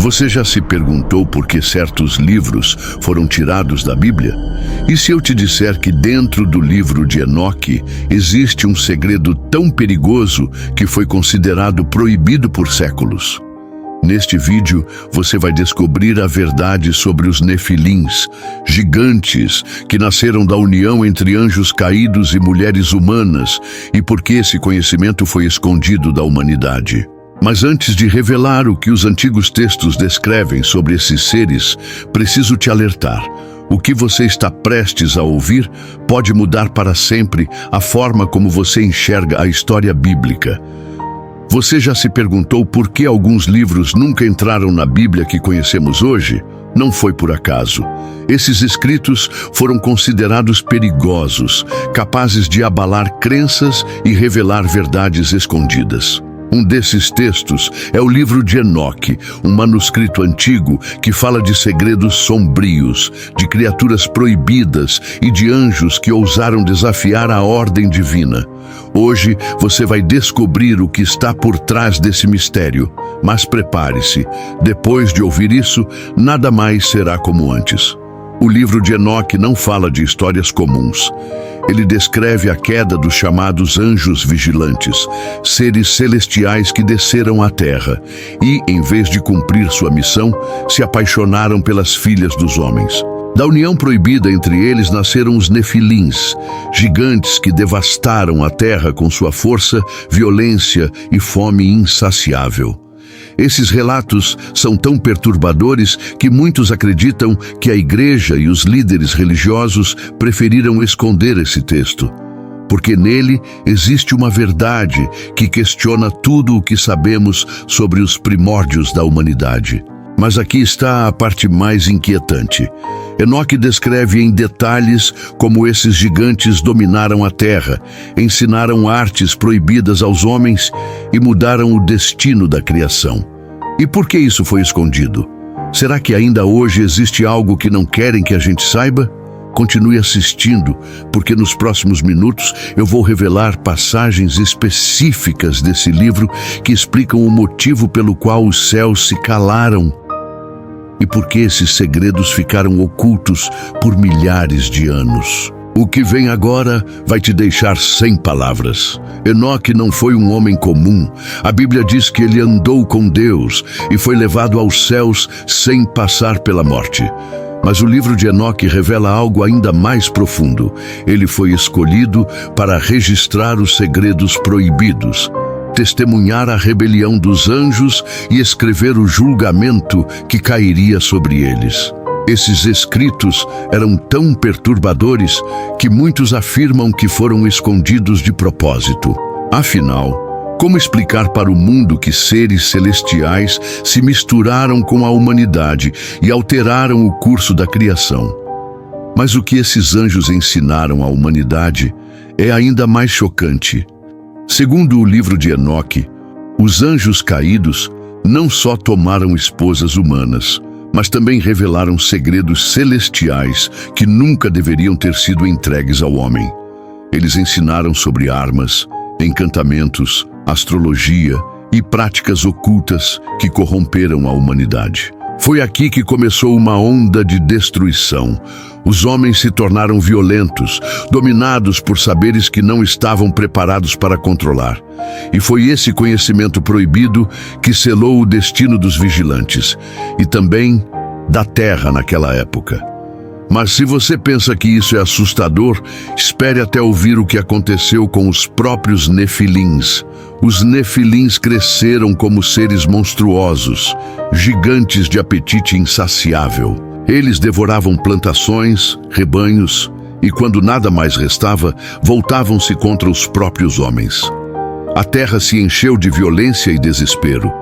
Você já se perguntou por que certos livros foram tirados da Bíblia? E se eu te disser que dentro do livro de Enoque existe um segredo tão perigoso que foi considerado proibido por séculos? Neste vídeo, você vai descobrir a verdade sobre os Nefilins, gigantes que nasceram da união entre anjos caídos e mulheres humanas, e por que esse conhecimento foi escondido da humanidade. Mas antes de revelar o que os antigos textos descrevem sobre esses seres, preciso te alertar. O que você está prestes a ouvir pode mudar para sempre a forma como você enxerga a história bíblica. Você já se perguntou por que alguns livros nunca entraram na Bíblia que conhecemos hoje? Não foi por acaso. Esses escritos foram considerados perigosos, capazes de abalar crenças e revelar verdades escondidas. Um desses textos é o livro de Enoque, um manuscrito antigo que fala de segredos sombrios, de criaturas proibidas e de anjos que ousaram desafiar a ordem divina. Hoje você vai descobrir o que está por trás desse mistério, mas prepare-se, depois de ouvir isso, nada mais será como antes. O livro de Enoque não fala de histórias comuns. Ele descreve a queda dos chamados anjos vigilantes, seres celestiais que desceram à terra e, em vez de cumprir sua missão, se apaixonaram pelas filhas dos homens. Da união proibida entre eles nasceram os Nefilins, gigantes que devastaram a terra com sua força, violência e fome insaciável. Esses relatos são tão perturbadores que muitos acreditam que a igreja e os líderes religiosos preferiram esconder esse texto, porque nele existe uma verdade que questiona tudo o que sabemos sobre os primórdios da humanidade. Mas aqui está a parte mais inquietante. Enoque descreve em detalhes como esses gigantes dominaram a terra, ensinaram artes proibidas aos homens e mudaram o destino da criação. E por que isso foi escondido? Será que ainda hoje existe algo que não querem que a gente saiba? Continue assistindo, porque nos próximos minutos eu vou revelar passagens específicas desse livro que explicam o motivo pelo qual os céus se calaram e por que esses segredos ficaram ocultos por milhares de anos. O que vem agora vai te deixar sem palavras. Enoque não foi um homem comum. A Bíblia diz que ele andou com Deus e foi levado aos céus sem passar pela morte. Mas o livro de Enoque revela algo ainda mais profundo. Ele foi escolhido para registrar os segredos proibidos, testemunhar a rebelião dos anjos e escrever o julgamento que cairia sobre eles. Esses escritos eram tão perturbadores que muitos afirmam que foram escondidos de propósito. Afinal, como explicar para o mundo que seres celestiais se misturaram com a humanidade e alteraram o curso da criação? Mas o que esses anjos ensinaram à humanidade é ainda mais chocante. Segundo o livro de Enoque, os anjos caídos não só tomaram esposas humanas, mas também revelaram segredos celestiais que nunca deveriam ter sido entregues ao homem. Eles ensinaram sobre armas, encantamentos, astrologia e práticas ocultas que corromperam a humanidade. Foi aqui que começou uma onda de destruição. Os homens se tornaram violentos, dominados por saberes que não estavam preparados para controlar. E foi esse conhecimento proibido que selou o destino dos vigilantes e também da terra naquela época. Mas se você pensa que isso é assustador, espere até ouvir o que aconteceu com os próprios Nefilins. Os Nefilins cresceram como seres monstruosos, gigantes de apetite insaciável. Eles devoravam plantações, rebanhos, e quando nada mais restava, voltavam-se contra os próprios homens. A terra se encheu de violência e desespero.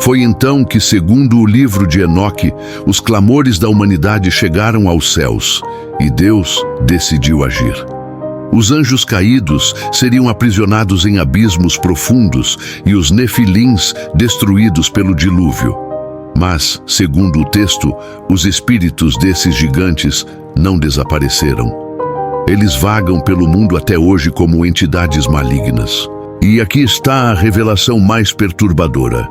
Foi então que, segundo o livro de Enoque, os clamores da humanidade chegaram aos céus, e Deus decidiu agir. Os anjos caídos seriam aprisionados em abismos profundos e os Nefilins destruídos pelo dilúvio. Mas, segundo o texto, os espíritos desses gigantes não desapareceram. Eles vagam pelo mundo até hoje como entidades malignas. E aqui está a revelação mais perturbadora.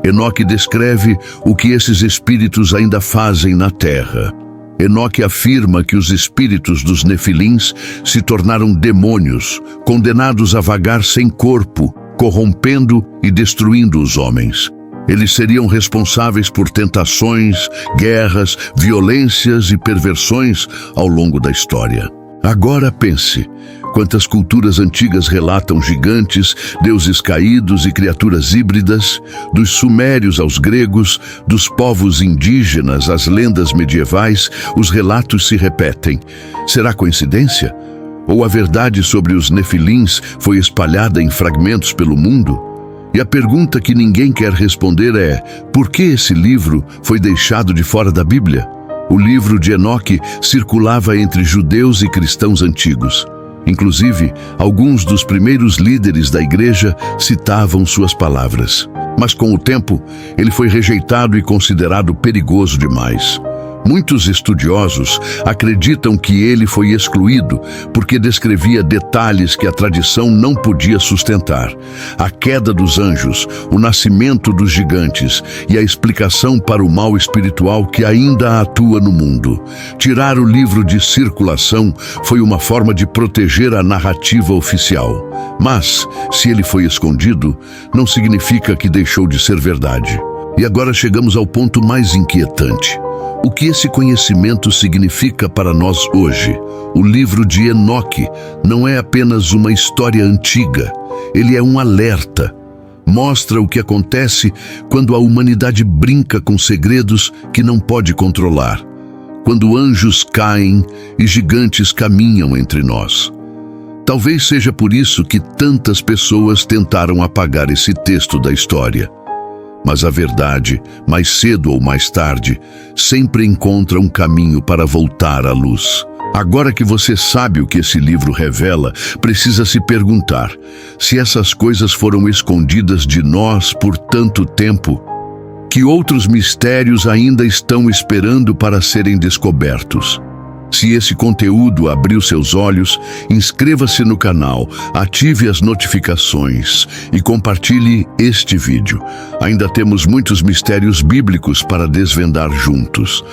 Enoque descreve o que esses espíritos ainda fazem na terra. Enoque afirma que os espíritos dos nefilins se tornaram demônios, condenados a vagar sem corpo, corrompendo e destruindo os homens. Eles seriam responsáveis por tentações, guerras, violências e perversões ao longo da história. Agora pense, quantas culturas antigas relatam gigantes, deuses caídos e criaturas híbridas, dos sumérios aos gregos, dos povos indígenas às lendas medievais, os relatos se repetem. Será coincidência? Ou a verdade sobre os nefilins foi espalhada em fragmentos pelo mundo? E a pergunta que ninguém quer responder é: por que esse livro foi deixado de fora da Bíblia? O livro de Enoque circulava entre judeus e cristãos antigos. Inclusive, alguns dos primeiros líderes da igreja citavam suas palavras. Mas com o tempo, ele foi rejeitado e considerado perigoso demais. Muitos estudiosos acreditam que ele foi excluído porque descrevia detalhes que a tradição não podia sustentar. A queda dos anjos, o nascimento dos gigantes e a explicação para o mal espiritual que ainda atua no mundo. Tirar o livro de circulação foi uma forma de proteger a narrativa oficial. Mas, se ele foi escondido, não significa que deixou de ser verdade. E agora chegamos ao ponto mais inquietante. O que esse conhecimento significa para nós hoje? O livro de Enoque não é apenas uma história antiga, ele é um alerta. Mostra o que acontece quando a humanidade brinca com segredos que não pode controlar, quando anjos caem e gigantes caminham entre nós. Talvez seja por isso que tantas pessoas tentaram apagar esse texto da história. Mas a verdade, mais cedo ou mais tarde, sempre encontra um caminho para voltar à luz. Agora que você sabe o que esse livro revela, precisa se perguntar: se essas coisas foram escondidas de nós por tanto tempo, que outros mistérios ainda estão esperando para serem descobertos? Se esse conteúdo abriu seus olhos, inscreva-se no canal, ative as notificações e compartilhe este vídeo. Ainda temos muitos mistérios bíblicos para desvendar juntos.